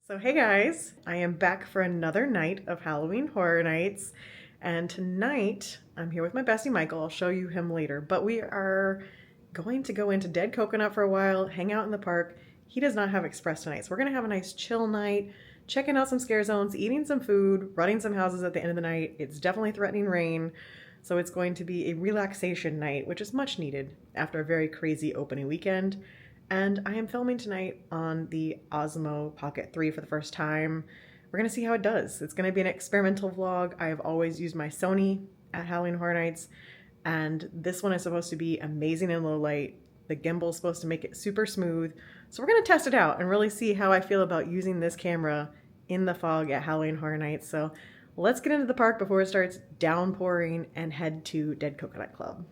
So hey guys, I am back for another night of Halloween Horror Nights, and tonight I'm here with my bestie Michael. I'll show you him later, but we are going to go into Dead Coconut for a while, hang out in the park. He does not have Express tonight, so we're gonna have a nice chill night, checking out some scare zones, eating some food, running some houses at the end of the night. It's definitely threatening rain, so it's going to be a relaxation night, which is much needed after a very crazy opening weekend. And I am filming tonight on the Osmo Pocket 3 for the first time. We're gonna see how it does. It's gonna be an experimental vlog. I have always used my Sony at Halloween Horror Nights, and this one is supposed to be amazing in low light. The gimbal is supposed to make it super smooth. So we're gonna test it out and really see how I feel about using this camera in the fog at Halloween Horror Nights. So let's get into the park before it starts downpouring and head to Dead Coconut Club.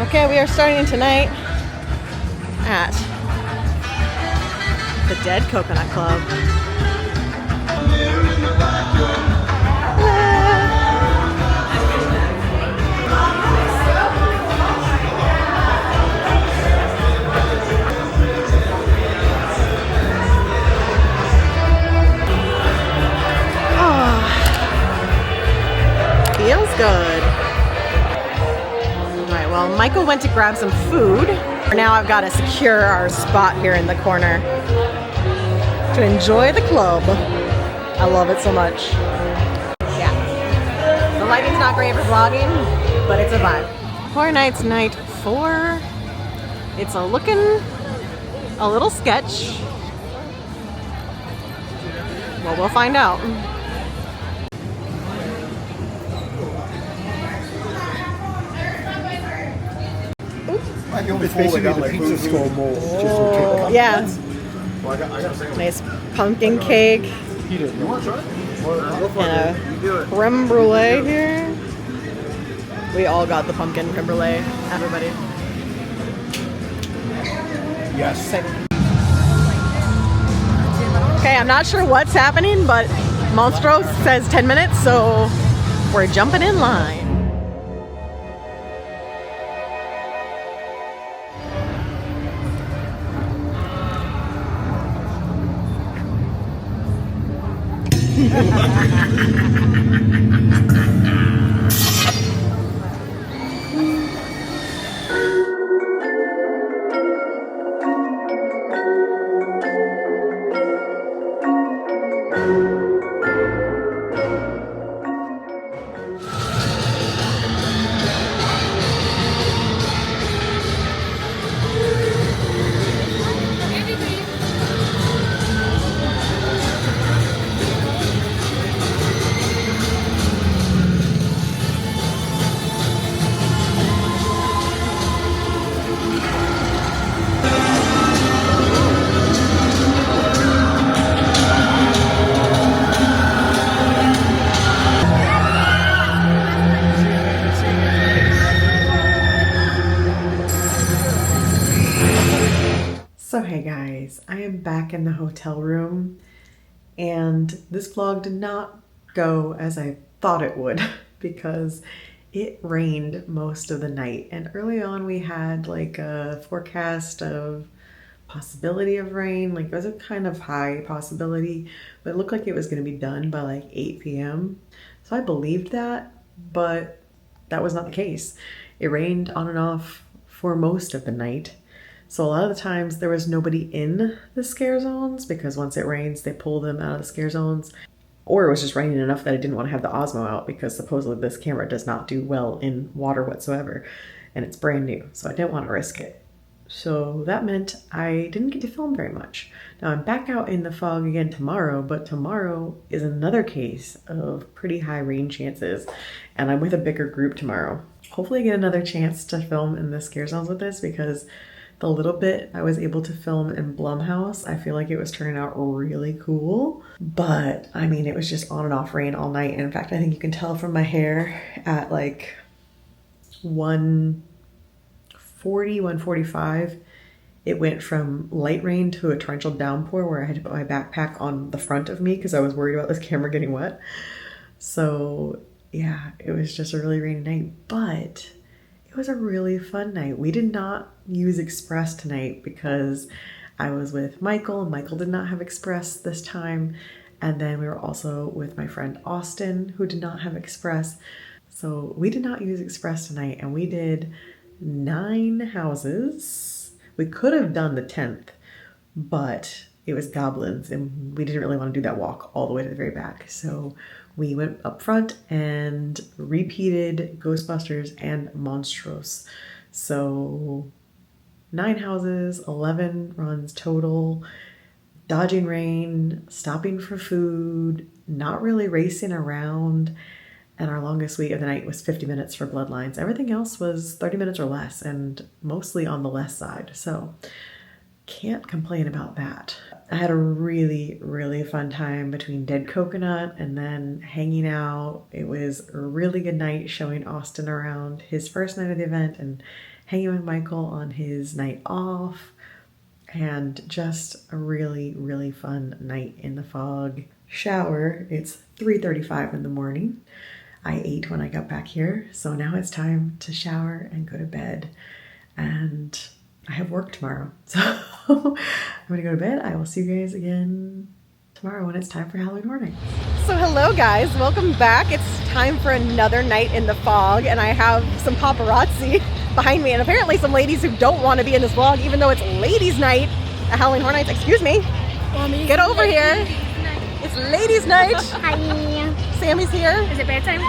Okay, we are starting tonight at the Dead Coconut Club. Oh, feels good. Well, Michael went to grab some food. Now I've got to secure our spot here in the corner to enjoy the club. I love it so much. Yeah. The lighting's not great for vlogging, but it's a vibe. Horror Nights night 4. It's looking a little sketch. Well, we'll find out. It's basically the pizza skull mold. Oh, yeah. Nice pumpkin cake. You want to try? And a creme brulee here. We all got the pumpkin creme brulee. Everybody. Yes. Okay, I'm not sure what's happening, but Monstro says 10 minutes, so we're jumping in line. So hey guys, I am back in the hotel room, and this vlog did not go as I thought it would because it rained most of the night, and early on we had like a forecast of possibility of rain. Like it was a kind of high possibility, but it looked like it was going to be done by like 8 p.m. So I believed that, but that was not the case. It rained on and off for most of the night. So a lot of the times there was nobody in the scare zones because once it rains, they pull them out of the scare zones. Or it was just raining enough that I didn't want to have the Osmo out because supposedly this camera does not do well in water whatsoever. And it's brand new, so I didn't want to risk it. So that meant I didn't get to film very much. Now I'm back out in the fog again tomorrow, but tomorrow is another case of pretty high rain chances. And I'm with a bigger group tomorrow. Hopefully I get another chance to film in the scare zones with this because the little bit I was able to film in Blumhouse, I feel like it was turning out really cool. But I mean, it was just on and off rain all night. And in fact, I think you can tell from my hair at like 1:40, 1:45, it went from light rain to a torrential downpour where I had to put my backpack on the front of me because I was worried about this camera getting wet. So yeah, it was just a really rainy night, but it was a really fun night. We did not use Express tonight because I was with Michael, and Michael did not have Express this time. And then we were also with my friend Austin, who did not have Express. So we did not use Express tonight, and we did 9 houses. We could have done the 10th, but it was goblins, and we didn't really want to do that walk all the way to the very back. So we went up front and repeated Ghostbusters and Monstrous. So 9 houses, 11 runs total, dodging rain, stopping for food, not really racing around. And our longest wait of the night was 50 minutes for Bloodlines. Everything else was 30 minutes or less, and mostly on the less side. So can't complain about that. I had a really, really fun time between Dead Coconut and then hanging out. It was a really good night showing Austin around his first night of the event and hanging with Michael on his night off. And just a really, really fun night in the fog. Shower, it's 3:35 in the morning. I ate when I got back here, so now it's time to shower and go to bed. And I have work tomorrow, so I'm gonna go to bed. I will see you guys again tomorrow when it's time for Halloween Horror Nights. So hello guys, welcome back. It's time for another night in the fog, and I have some paparazzi behind me, and apparently some ladies who don't want to be in this vlog, even though it's ladies' night at Halloween Horror Nights. Excuse me. Mommy, get over here. It's ladies' night. Hi. Sammy's here. Is it bedtime?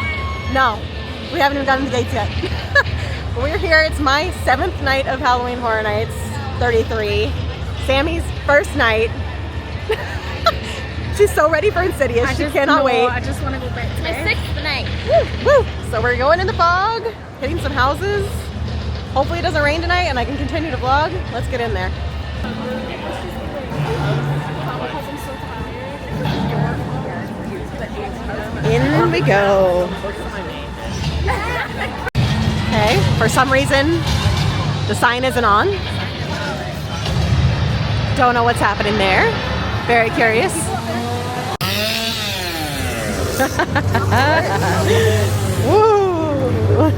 No, we haven't even gotten to the gates yet. But we're here. It's my 7th night of Halloween Horror Nights 33. Sammy's first night. She's so ready for Insidious. She cannot wait. I just want to go back. It's my 6th night. Woo, woo. So we're going in the fog, hitting some houses. Hopefully it doesn't rain tonight and I can continue to vlog. Let's get in there. In we go. Okay, for some reason the sign isn't on. Don't know what's happening there. Very curious. Woo!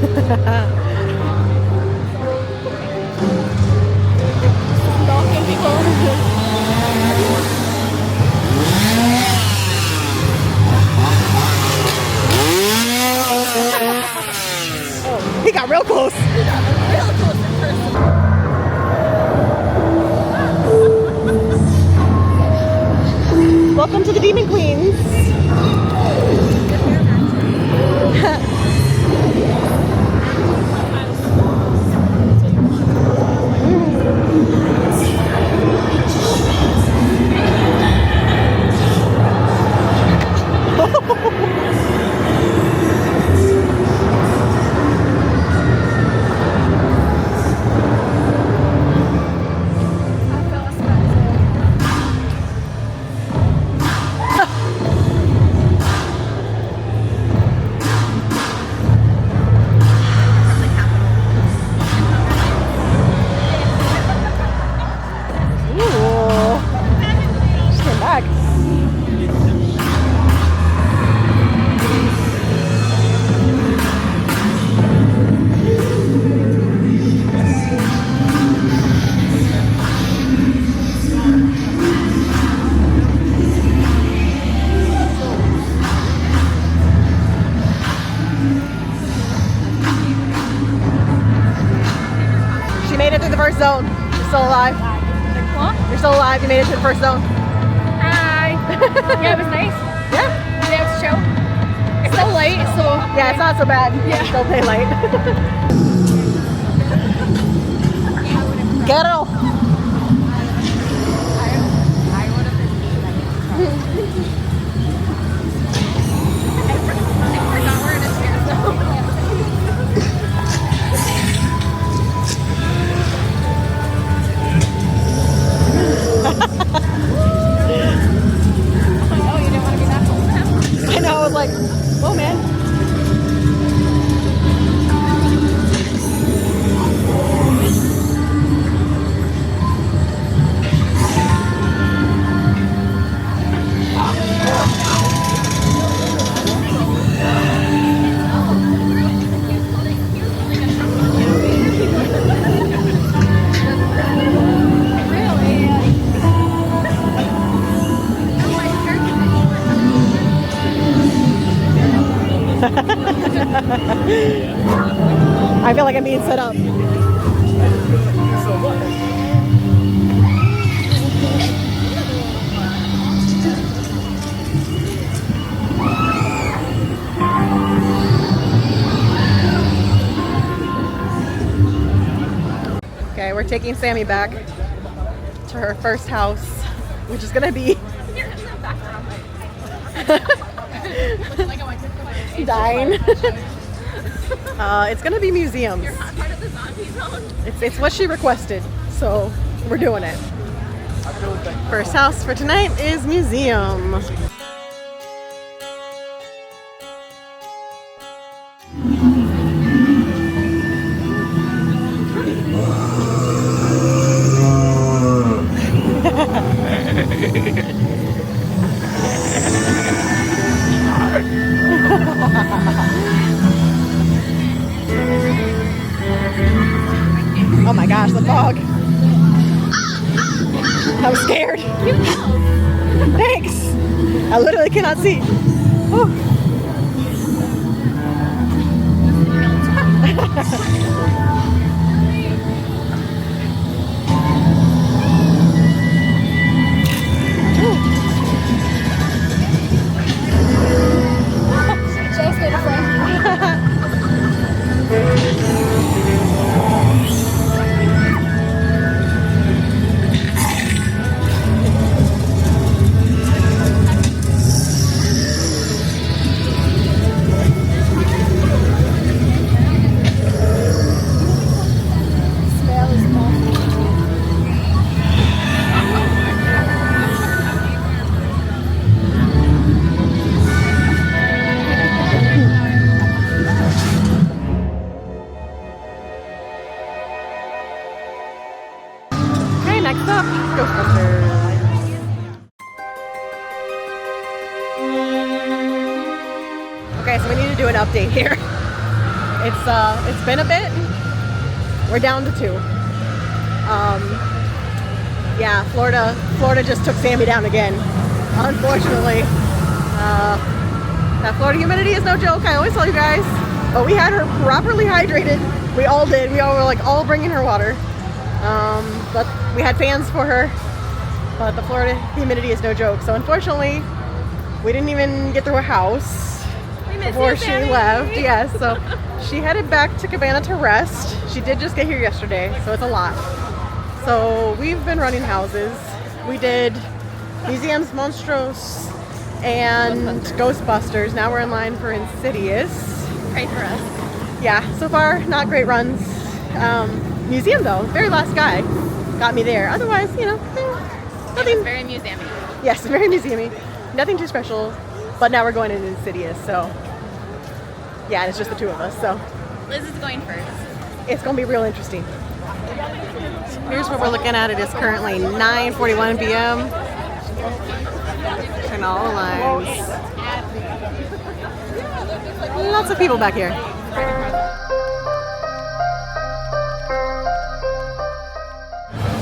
Stalking people. He got real close. Welcome to the Demon Queens. First zone. You're still alive. What? You're still alive. You made it to the first zone. Hi. Yeah, it was nice. Yeah? Yeah, it was chill. It's still late, so... Yeah, it's not so bad. Yeah. It's still daylight. Get it. I know, I was like, whoa, man. I feel like I'm being set up. Okay, we're taking Sammy back to her first house, which is gonna be dying. It's gonna be museums. It's what she requested, so we're doing it. First house for tonight is museum. Oh my gosh, the fog. I'm scared. Thanks. I literally cannot see. Oh. Next up, Ghostbusters. Okay, so we need to do an update here. It's been a bit. We're down to 2. Yeah, Florida just took Sammy down again. Unfortunately, that Florida humidity is no joke. I always tell you guys, but we had her properly hydrated. We all did. We all were like all bringing her water. But we had fans for her, but the Florida humidity is no joke. So unfortunately, we didn't even get through a house before she left. Yes, so she headed back to Cabana to rest. She did just get here yesterday, so it's a lot. So we've been running houses. We did Museums Monstros and Ghostbusters. Now we're in line for Insidious. Pray for us. Yeah, so far not great runs. Museum though, very last guy got me there. Otherwise, you know, nothing. Very museum-y. Yes, very museum-y. Nothing too special. But now we're going into Insidious, so yeah, it's just the 2 of us. So Liz is going first. it's gonna be real interesting. Here's what we're looking at. It is currently 9:41 p.m. and all the lines. Lots of people back here.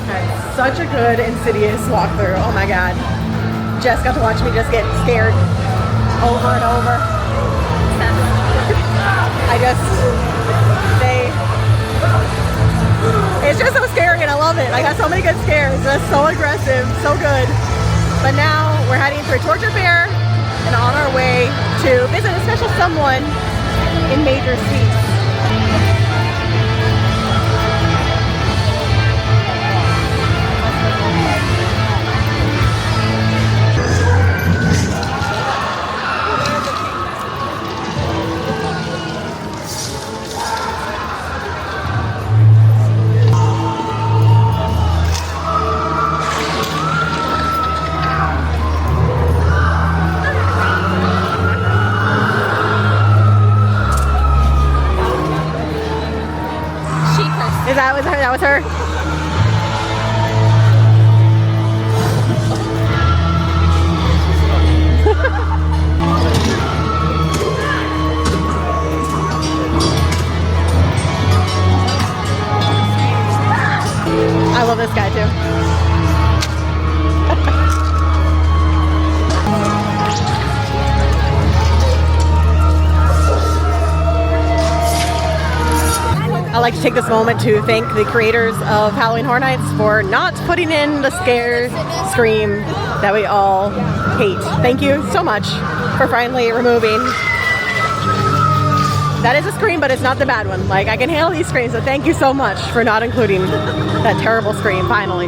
Had such a good Insidious walkthrough. Oh my god. Jess got to watch me just get scared over and over. It's just so scary and I love it. I got so many good scares, just so aggressive, so good. But now we're heading through Torture Fair and on our way to visit a special someone in Major Seats. That was her. I love this guy too. like to take this moment to thank the creators of Halloween Horror Nights for not putting in the scare scream that we all hate. Thank you so much for finally removing. That is a scream, but it's not the bad one. Like, I can handle these screams, so thank you so much for not including that terrible scream, finally.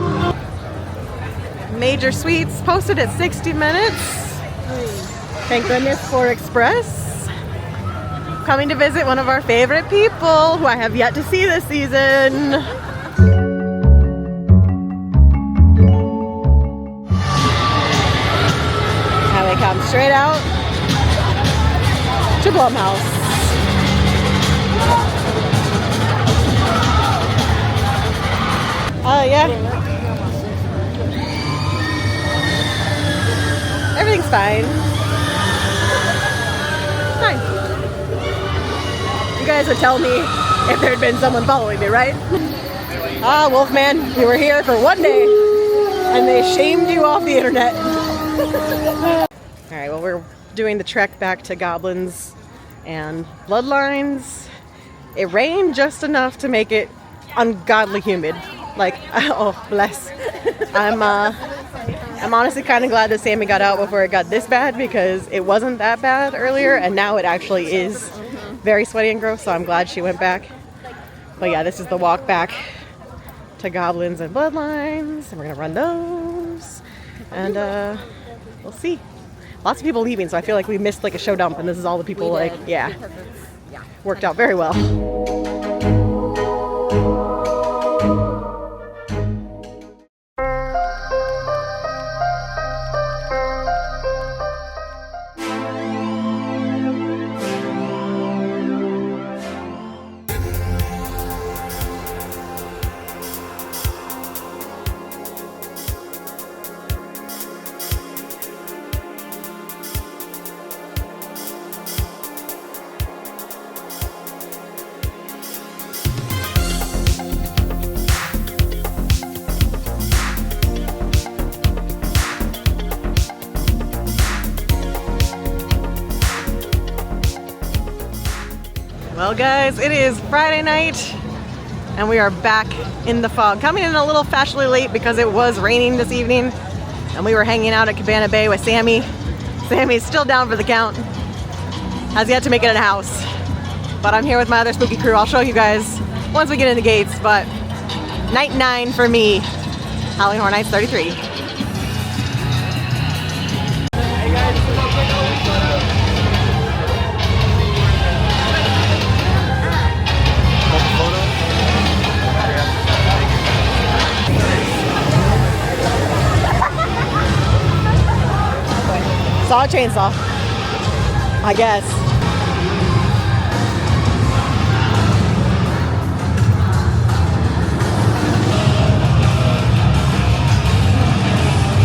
Major Suites posted at 60 minutes. Thank goodness for Express. Coming to visit one of our favorite people who I have yet to see this season. And we come straight out to Blumhouse. Yeah. Everything's fine. Fine. You guys would tell me if there had been someone following me, right? Ah, Wolfman, you were here for one day and they shamed you off the internet. Alright, well, we're doing the trek back to Goblins and Bloodlines. It rained just enough to make it ungodly humid. Like, oh, bless. I'm honestly kind of glad that Sammy got out before it got this bad, because it wasn't that bad earlier, and now it actually is very sweaty and gross, so I'm glad she went back. But yeah, this is the walk back to Goblins and Bloodlines, and we're gonna run those, and we'll see. Lots of people leaving, so I feel like we missed like a show dump, and this is all the people, like, yeah, worked out very well. Well guys, it is Friday night and we are back in the fog. Coming in a little fashionably late because it was raining this evening and we were hanging out at Cabana Bay with Sammy. Sammy's still down for the count. Has yet to make it in a house. But I'm here with my other spooky crew. I'll show you guys once we get in the gates, but night 9 for me. Halloween Horror Nights 33. Saw a chainsaw, I guess.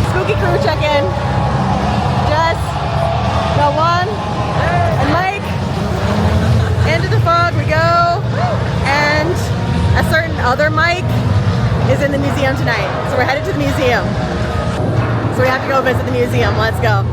Spooky crew check-in. Jess, got one, and Mike. Into the fog we go, and a certain other Mike is in the museum tonight. So we're headed to the museum. So we have to go visit the museum. Let's go.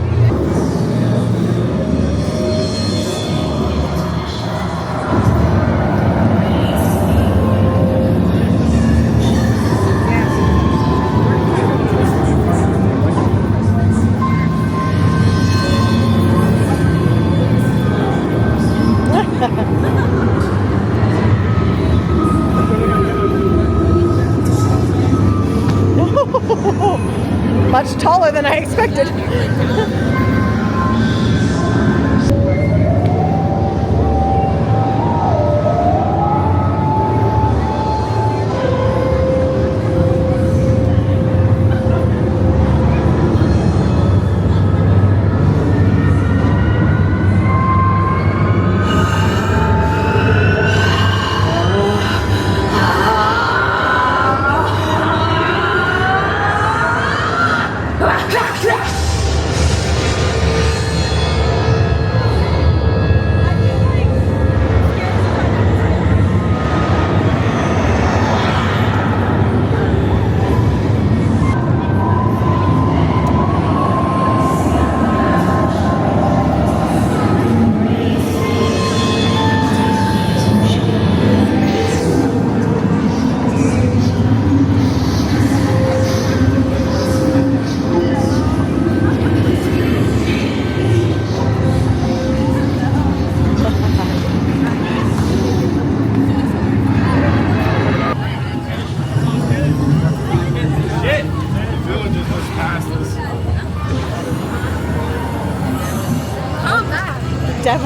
Much taller than I expected.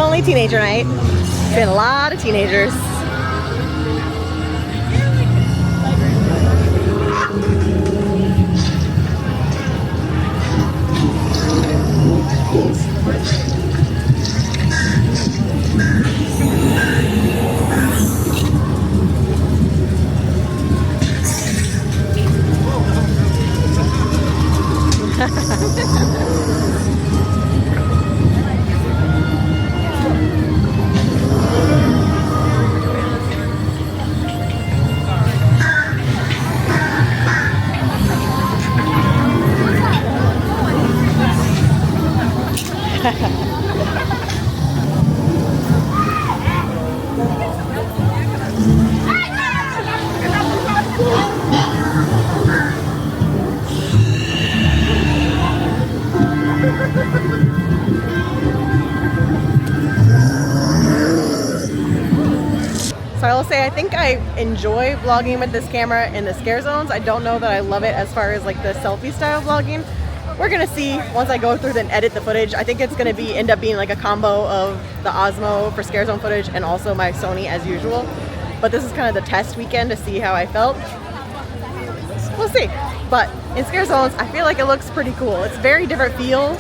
definitely teenager night. Been a lot of teenagers. So I will say, I think I enjoy vlogging with this camera in the scare zones. I don't know that I love it as far as like the selfie style vlogging. We're gonna see once I go through and edit the footage. I think it's gonna end up being like a combo of the Osmo for scare zone footage and also my Sony as usual. But this is kind of the test weekend to see how I felt. We'll see. But in scare zones, I feel like it looks pretty cool. It's very different feel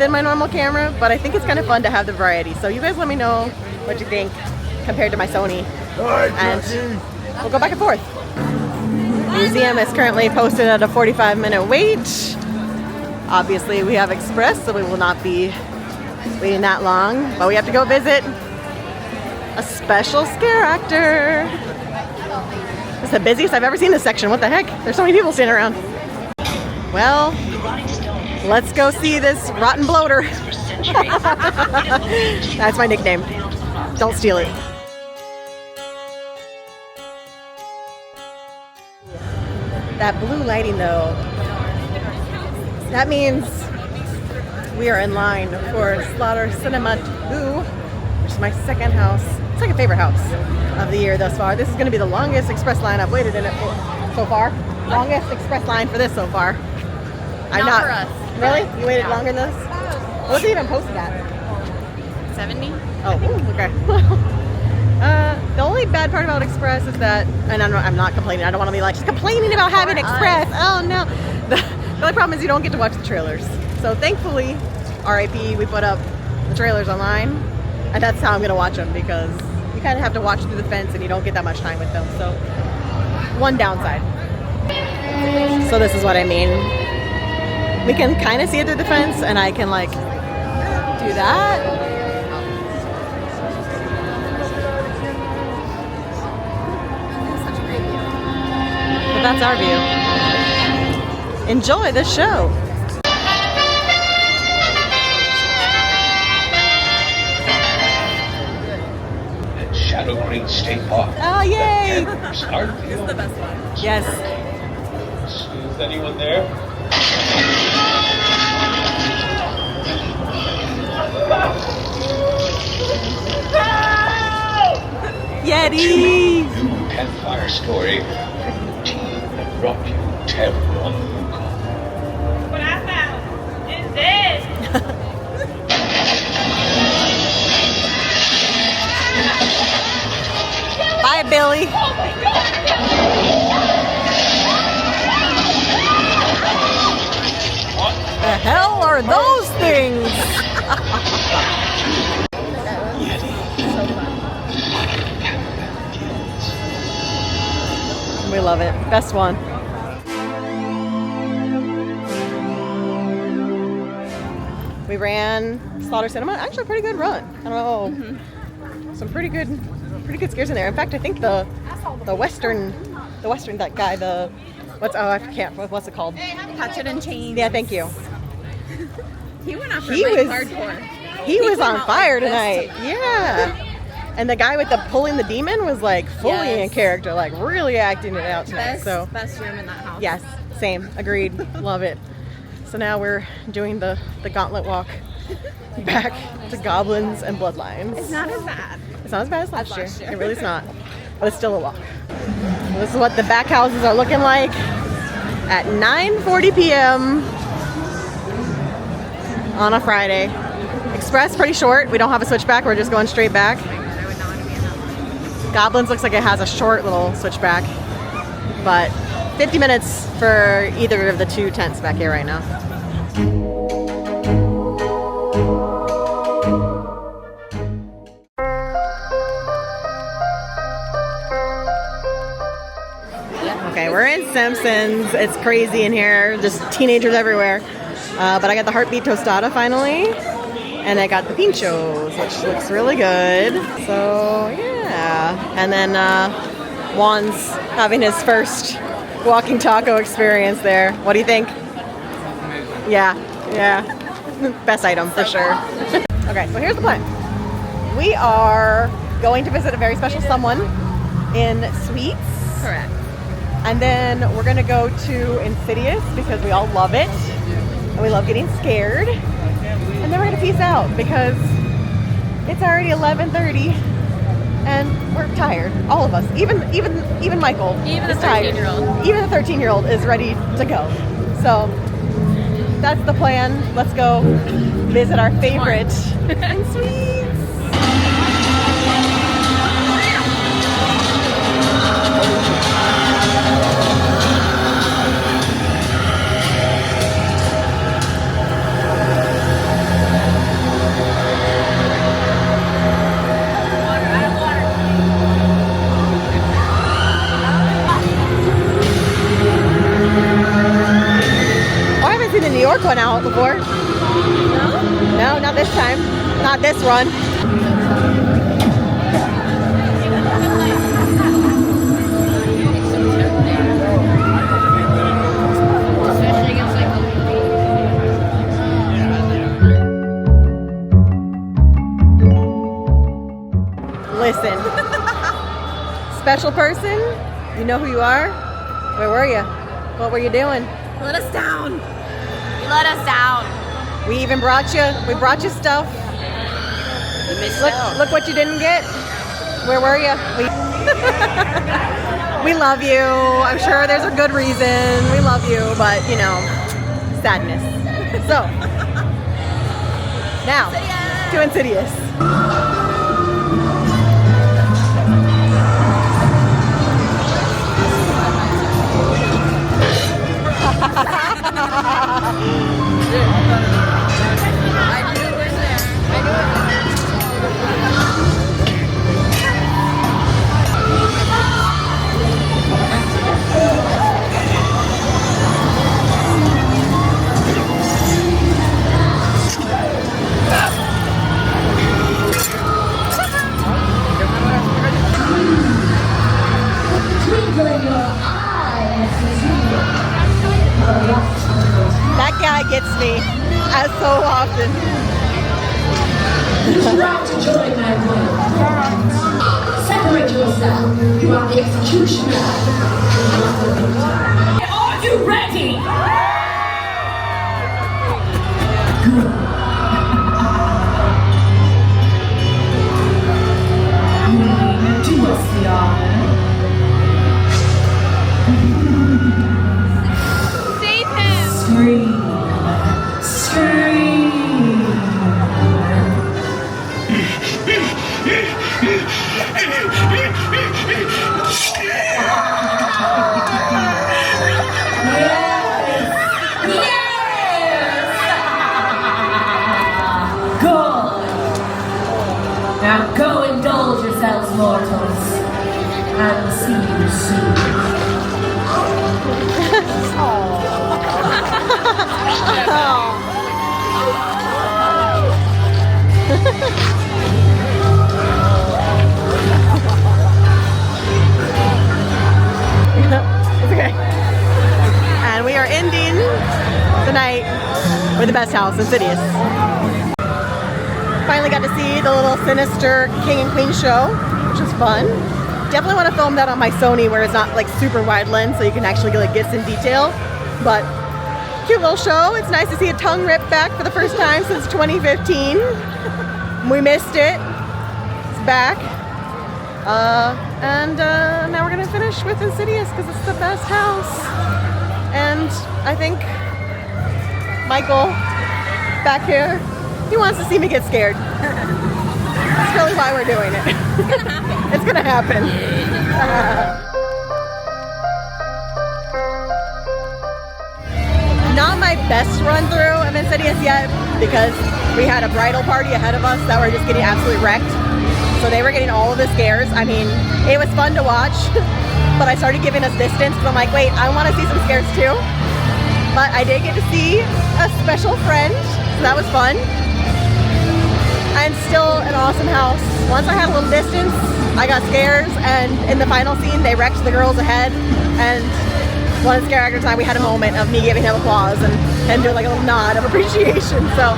than my normal camera, but I think it's kind of fun to have the variety. So you guys let me know what you think compared to my Sony, and we'll go back and forth. Museum is currently posted at a 45-minute wait. Obviously we have express, so we will not be waiting that long, but we have to go visit a special scare actor. It's the busiest I've ever seen this section. What the heck? There's so many people standing around. Well, let's go see this rotten bloater. That's my nickname. Don't steal it. That blue lighting though, that means we are in line for Slaughter Cinema 2, which is my second favorite house of the year thus far. This is going to be the longest express line I've waited in it for so far. Longest express line for this so far. Not for us. Really? You waited longer than this? What's it even posted at? 70? Oh, ooh, okay. The only bad part about Express is that, and I'm not complaining, I don't want to be like, just complaining about having Express. Oh no. The only problem is you don't get to watch the trailers. So thankfully, RIP, we put up the trailers online, and that's how I'm going to watch them, because you kind of have to watch through the fence and you don't get that much time with them. So, one downside. So this is what I mean. We can kind of see it through the fence, and I can like do that. But that's our view. Enjoy the show. Shadow Creek State Park. Oh, yay! This is the best one. Yes. Is anyone there? Yeti! New campfire story. Team that brought you terror on the Yukon. What I found is this. Bye, Billy. What the hell are those things? We love it. Best one. We ran Slaughter Cinema. Actually, a pretty good run. I don't know. Some pretty good scares in there. In fact, I think the western that guy, what's it called? HHN chains. Yeah, thank you. He went after hardcore. He was on came out fire like this tonight. Yeah. And the guy with the pulling the demon was like fully in character, like really acting it out tonight. Best room in that house. Yes, same, agreed, love it. So now we're doing the gauntlet walk back to Goblins and Bloodlines. It's not as bad. It's not as bad as last year. It really is not, but it's still a walk. This is what the back houses are looking like at 9:40 p.m. on a Friday. Express, pretty short. We don't have a switchback. We're just going straight back. I would not want to be in that. Goblins looks like it has a short little switchback. But 50 minutes for either of the two tents back here right now. Okay, we're in Simpsons. It's crazy in here, just teenagers everywhere. But I got the heartbeat tostada finally, and I got the pinchos, which looks really good. So yeah, and then Juan's having his first walking taco experience there. What do you think? Yeah, best item for sure. Okay, so here's the plan. We are going to visit a very special someone in Sweets. Correct. And then we're gonna go to Insidious because we all love it. And we love getting scared. And then we're gonna peace out because it's already 11:30 and we're tired. All of us. Even Michael. Even the is tired. 13-year-old. Even the 13-year-old is ready to go. So that's the plan. Let's go visit our favorite in Sweets. The New York one out before. No, not this time. Not this run. Listen. Special person, you know who you are? Where were you? What were you doing? Let us down. You let us down. We even brought you stuff. You missed Look what you didn't get. Where were you? We love you. I'm sure there's a good reason. We love you, but you know, sadness. So, now to Insidious. That guy gets me, as so often. Try to join my will. Separate yourself. You are the executioner. Are you ready? Good. Do us the honor. Save him. Scream. Scream. Now go indulge yourselves, mortals, and see you soon. It's okay. And we are ending the night with the best house, Insidious. Finally got to see the little sinister king and queen show, which was fun. Definitely want to film that on my Sony where it's not like super wide lens so you can actually like get some detail. But cute little show. It's nice to see a tongue ripped back for the first time since 2015. We missed it. It's back. And now we're gonna finish with Insidious because it's the best house. And I think Michael back here He wants to see me get scared. That's really why we're doing it. It's gonna happen. Not my best run through of Insidious yet because we had a bridal party ahead of us that were just getting absolutely wrecked. So they were getting all of the scares. I mean, it was fun to watch, but I started giving us distance because I'm like, wait, I want to see some scares too. But I did get to see a special friend, so that was fun. And still an awesome house. Once I had a little distance, I got scares, and in the final scene, they wrecked the girls ahead. And one scare actor time, we had a moment of me giving him applause and doing like a little nod of appreciation. So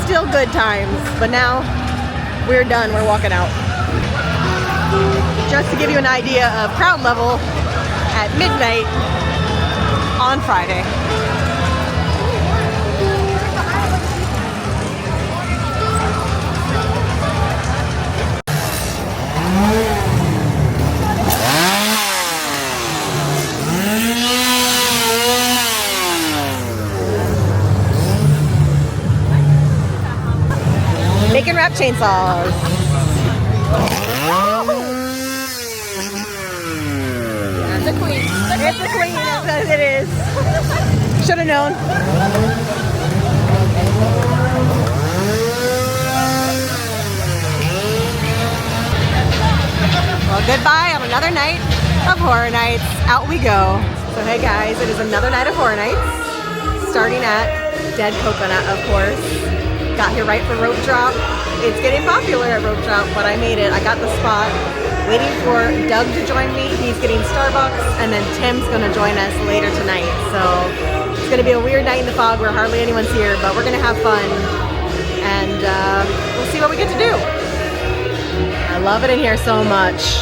still good times, but now we're done, we're walking out. Just to give you an idea of crowd level at midnight on Friday. Making wrap chainsaws. The queen. It's the queen, as it is. Should have known. Well, goodbye on another night of Horror Nights. Out we go. So hey guys, it is another night of Horror Nights. Starting at Dead Coconut, of course. Got here right for rope drop. It's getting popular at rope drop, but I made it. I got the spot. Waiting for Doug to join me. He's getting Starbucks, and then Tim's gonna join us later tonight. So it's gonna be a weird night in the fog where hardly anyone's here, but we're gonna have fun, and we'll see what we get to do. I love it in here so much.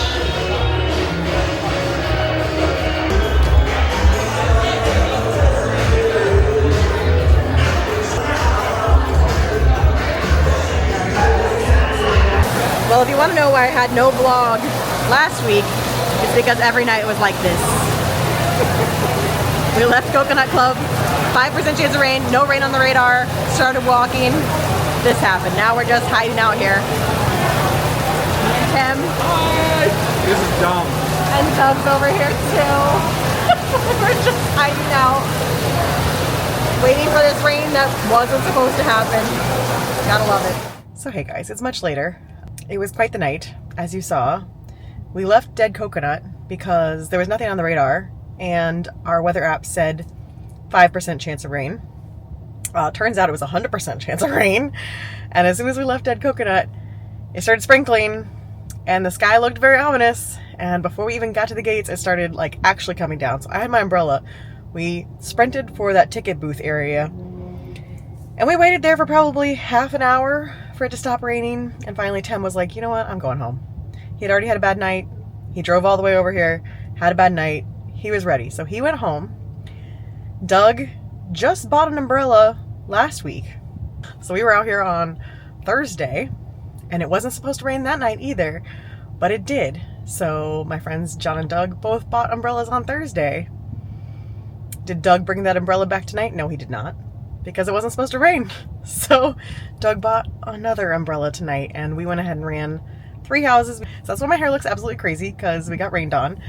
Well, if you want to know why I had no vlog last week, it's because every night was like this. We left Coconut Club, 5% chance of rain, no rain on the radar, started walking, this happened. Now we're just hiding out here. Tim. Hi! This is dumb. And Doug's over here too. We're just hiding out. Waiting for this rain that wasn't supposed to happen. Gotta love it. So hey guys, it's much later. It was quite the night, as you saw. We left Dead Coconut because there was nothing on the radar, and our weather app said 5% chance of rain. Turns out it was 100% chance of rain, and as soon as we left Dead Coconut, it started sprinkling, and the sky looked very ominous, and before we even got to the gates, it started like actually coming down. So I had my umbrella. We sprinted for that ticket booth area, and we waited there for probably half an hour for it to stop raining, and finally Tim was like, you know what, I'm going home. He had already had a bad night. He drove all the way over here, had a bad night. He was ready, so he went home. Doug just bought an umbrella last week. So we were out here on Thursday, and it wasn't supposed to rain that night either, but it did. So my friends John and Doug both bought umbrellas on Thursday. Did Doug bring that umbrella back tonight? No, he did not, because it wasn't supposed to rain. So Doug bought another umbrella tonight, and we went ahead and ran 3 houses. So that's why my hair looks absolutely crazy, because we got rained on.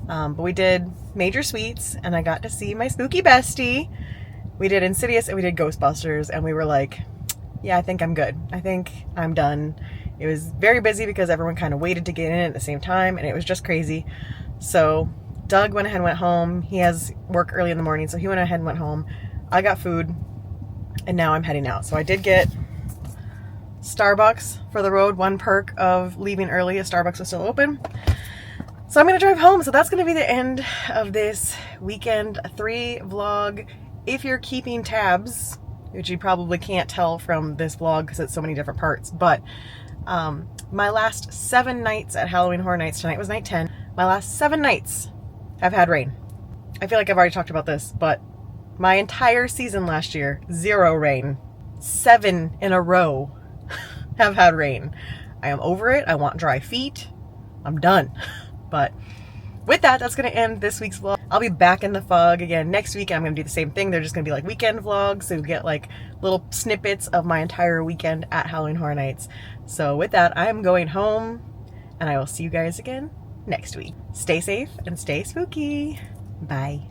But we did Major Suites, and I got to see my spooky bestie. We did Insidious, and we did Ghostbusters, and we were like, yeah, I think I'm good. I think I'm done. It was very busy because everyone kind of waited to get in at the same time, and it was just crazy. So Doug went ahead and went home. He has work early in the morning, so he went ahead and went home. I got food, and now I'm heading out. So I did get Starbucks for the road. One perk of leaving early is Starbucks was still open. So I'm going to drive home. So that's going to be the end of this weekend 3 vlog. If you're keeping tabs, which you probably can't tell from this vlog because it's so many different parts, but my last 7 nights at Halloween Horror Nights, tonight was night 10, my last 7 nights have had rain. I feel like I've already talked about this, but my entire season last year, 0 rain. 7 in a row have had rain. I am over it. I want dry feet. I'm done. But with that, that's going to end this week's vlog. I'll be back in the fog again next week. I'm going to do the same thing. They're just going to be like weekend vlogs. So you get like little snippets of my entire weekend at Halloween Horror Nights. So with that, I'm going home and I will see you guys again next week. Stay safe and stay spooky. Bye.